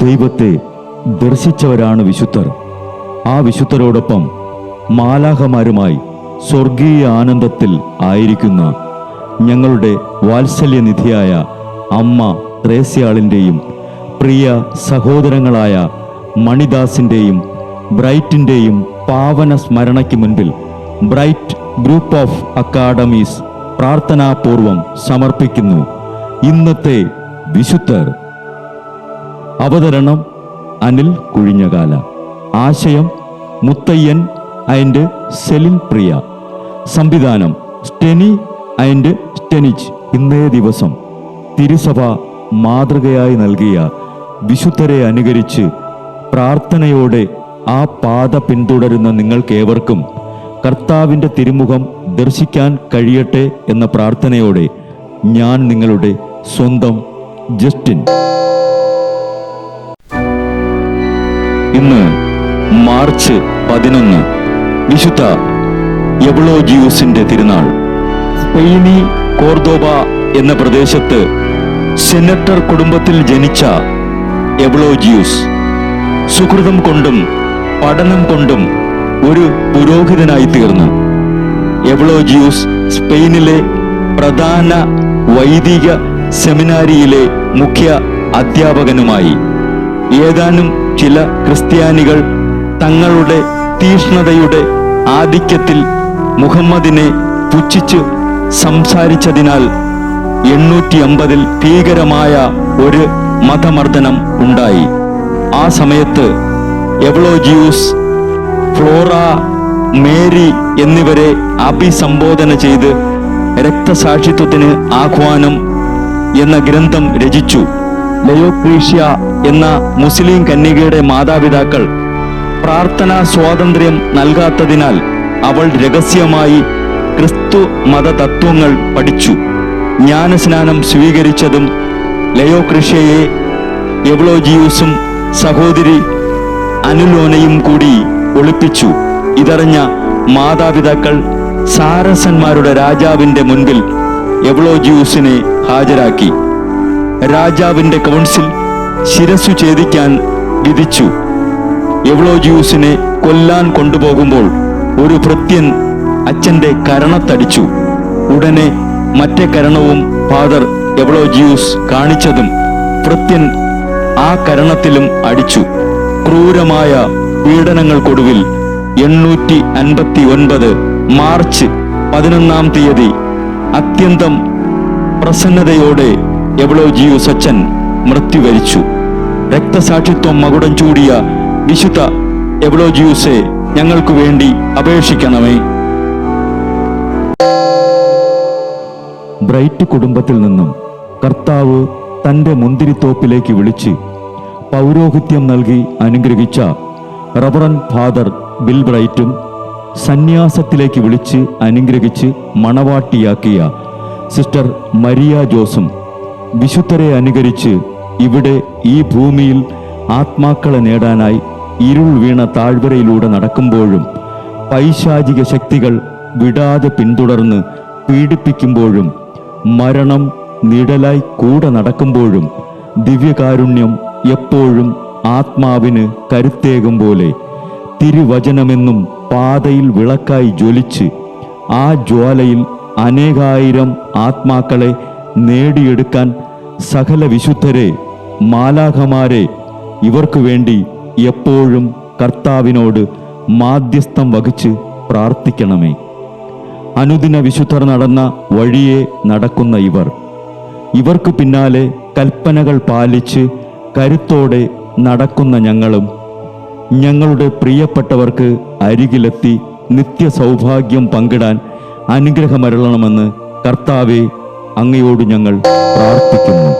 ദൈവത്തെ ദർശിച്ചവരാണ് വിശുദ്ധർ. ആ വിശുദ്ധരോടൊപ്പം മാലാഖമാരുമായി സ്വർഗീയ ആനന്ദത്തിൽ ആയിരിക്കുന്ന ഞങ്ങളുടെ വാത്സല്യനിധിയായ അമ്മ ത്രേസ്യാളിൻ്റെയും പ്രിയ സഹോദരങ്ങളായ മണിദാസിൻ്റെയും ബ്രൈറ്റിൻ്റെയും പാവന സ്മരണയ്ക്ക് മുൻപിൽ ബ്രൈറ്റ് ഗ്രൂപ്പ് ഓഫ് അക്കാഡമീസ് പ്രാർത്ഥനാപൂർവം സമർപ്പിക്കുന്നു ഇന്നത്തെ വിശുദ്ധർ. അവതരണം അനിൽ കുഴിഞ്ഞകാല. ആശയം മുത്തയ്യൻ ആൻഡ് സെലിൻ പ്രിയ. സംവിധാനം സ്റ്റെനി ആൻഡ് സ്റ്റെനിച്ച്. ഇന്നേ ദിവസം തിരുസഭ മാതൃകയായി നൽകിയ വിശുദ്ധരെ അനുകരിച്ച് പ്രാർത്ഥനയോടെ ആ പാത പിന്തുടരുന്ന നിങ്ങൾക്കേവർക്കും കർത്താവിൻ്റെ തിരുമുഖം ദർശിക്കാൻ കഴിയട്ടെ എന്ന പ്രാർത്ഥനയോടെ ഞാൻ നിങ്ങളുടെ സ്വന്തം ജസ്റ്റിൻ. ഇന്ന് മാർച്ച് 11 വിശുദ്ധ എവ്ലോജിയൂസിന്റെ തിരുനാൾ. സ്പെയിനി കോർദോബ എന്ന പ്രദേശത്ത് സെനറ്റർ കുടുംബത്തിൽ ജനിച്ച എവ്ലോജിയൂസ് സുഹൃതം കൊണ്ടും പഠനം കൊണ്ടും ഒരു പുരോഹിതനായി തീർന്നു. എവ്ലോജിയൂസ് സ്പെയിനിലെ പ്രധാന വൈദിക സെമിനാരിയിലെ മുഖ്യ അധ്യാപകനുമായി. ഏതാനും ചില ക്രിസ്ത്യാനികൾ തങ്ങളുടെ തീഷ്ണതയുടെ ആധിക്യത്തിൽ മുഹമ്മദിനെ പുച്ഛിച്ച് സംസാരിച്ചതിനാൽ 850 ഭീകരമായ ഒരു മതമർദ്ദനം ഉണ്ടായി. ആ സമയത്ത് എവ്ലോജിയൂസ് ഫ്ലോറ, മേരി എന്നിവരെ അഭിസംബോധന ചെയ്ത് രക്തസാക്ഷിത്വത്തിന് ആഹ്വാനം എന്ന ഗ്രന്ഥം രചിച്ചു. ലയോക്രീഷ്യ എന്ന മുസ്ലിം കന്യകയുടെ മാതാപിതാക്കൾ പ്രാർത്ഥനാ സ്വാതന്ത്ര്യം നൽകാത്തതിനാൽ അവൾ രഹസ്യമായി ക്രിസ്തു മതതത്വങ്ങൾ പഠിച്ചു. ജ്ഞാനസ്നാനം സ്വീകരിച്ചതും ലയോക്രീഷ്യയെ എവ്ലോജിയൂസും സഹോദരി അനുലോനയും കൂടി ഒളിപ്പിച്ചു. ഇതറിഞ്ഞ മാതാപിതാക്കൾ സാരസന്മാരുടെ രാജാവിന്റെ മുൻപിൽ എവ്ലോജിയൂസിനെ ഹാജരാക്കി. രാജാവിന്റെ കൗൺസിൽ ശിരസ്സു ഛേദിക്കാൻ വിധിച്ചു. എവ്ലോജിയൂസിനെ കൊല്ലാൻ കൊണ്ടുപോകുമ്പോൾ ഒരു ഭൃത്യൻ അച്ഛന്റെ കരണത്തടിച്ചു. ഉടനെ മറ്റേ കരണവും ഫാദർ എവ്ലോജിയൂസ് കാണിച്ചതും ഭൃത്യൻ ആ കരണത്തിലും അടിച്ചു. ക്രൂരമായ പീഡനങ്ങൾക്കൊടുവിൽ 859 മാർച്ച് 11 അത്യന്തം പ്രസന്നതയോടെ എവ്ലോജിയൂസ് അച്ഛൻ മൃത്യുവരിച്ചു. രക്തസാക്ഷിത്വം മകുടം ചൂടിയ വിശുദ്ധ എവ്ലോജിയൂസെ ഞങ്ങൾക്കു വേണ്ടി അപേക്ഷിക്കണമേ. ബ്രൈറ്റ് കുടുംബത്തിൽ നിന്നും കർത്താവ് തൻ്റെ മുന്തിരിത്തോപ്പിലേക്ക് വിളിച്ച് പൗരോഹിത്യം നൽകി അനുഗ്രഹിച്ച റവറൻ ഫാദർ ബിൽ ബ്രൈറ്റും സന്യാസത്തിലേക്ക് വിളിച്ച് അനുഗ്രഹിച്ച് മണവാട്ടിയാക്കിയ സിസ്റ്റർ മരിയ ജോസും വിശുദ്ധരെ അനുകരിച്ച് ഇവിടെ ഈ ഭൂമിയിൽ ആത്മാക്കളെ നേടാനായി ഇരുൾ വീണ താഴ്വരയിലൂടെ നടക്കുമ്പോഴും പൈശാചിക ശക്തികൾ വിടാതെ പിന്തുടർന്ന് പീഡിപ്പിക്കുമ്പോഴും മരണം നിഴലായി കൂടെ നടക്കുമ്പോഴും ദിവ്യകാരുണ്യം എപ്പോഴും ആത്മാവിന് കരുത്തേകും പോലെ തിരുവചനമെന്നും പാതയിൽ വിളക്കായി ജ്വലിച്ച് ആ ജ്വാലയിൽ അനേകായിരം ആത്മാക്കളെ നേടിയെടുക്കാൻ സകല വിശുദ്ധരെ, മാലാഖമാരെ ഇവർക്കു വേണ്ടി എപ്പോഴും കർത്താവിനോട് മാധ്യസ്ഥം വഹിച്ച് പ്രാർത്ഥിക്കണമേ. അനുദിന വിശുദ്ധർ നടന്ന വഴിയെ നടക്കുന്ന ഇവർക്ക് പിന്നാലെ കൽപ്പനകൾ പാലിച്ച് കരുത്തോടെ നടക്കുന്ന ഞങ്ങളും ഞങ്ങളുടെ പ്രിയപ്പെട്ടവർക്ക് അരികിലെത്തി നിത്യസൗഭാഗ്യം പങ്കിടാൻ അനുഗ്രഹമരുളണമെന്ന് കർത്താവേ അങ്ങയോട് ഞങ്ങൾ പ്രാർത്ഥിക്കുന്നു.